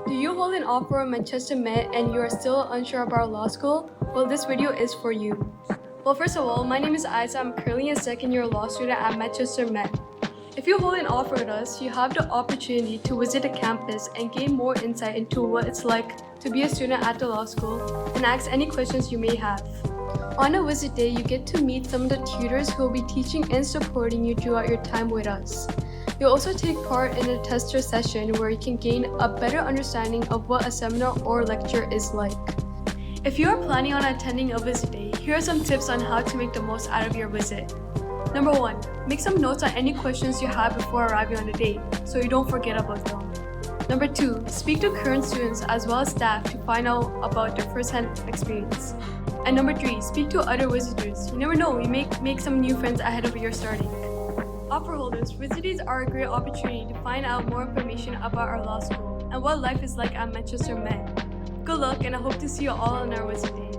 Do you hold an offer at Manchester Met and you are still unsure about law school? Well, this video is for you. Well, first of all, my name is Ayeza. I'm currently a second-year law student at Manchester Met. If you hold an offer with us, you have the opportunity to visit the campus and gain more insight into what it's like to be a student at the law school and ask any questions you may have. On a visit day, you get to meet some of the tutors who will be teaching and supporting you throughout your time with us. You'll also take part in a tester session where you can gain a better understanding of what a seminar or lecture is like. If you are planning on attending a visit day, here are some tips on how to make the most out of your visit. Number 1, make some notes on any questions you have before arriving on the day, so you don't forget about them. Number 2, speak to current students as well as staff to find out about their first-hand experience. And number 3, speak to other visitors. You never know, you may make some new friends ahead of your starting. Offer holders, visit days are a great opportunity to find out more information about our law school and what life is like at Manchester Met. Good luck, and I hope to see you all on our visit day.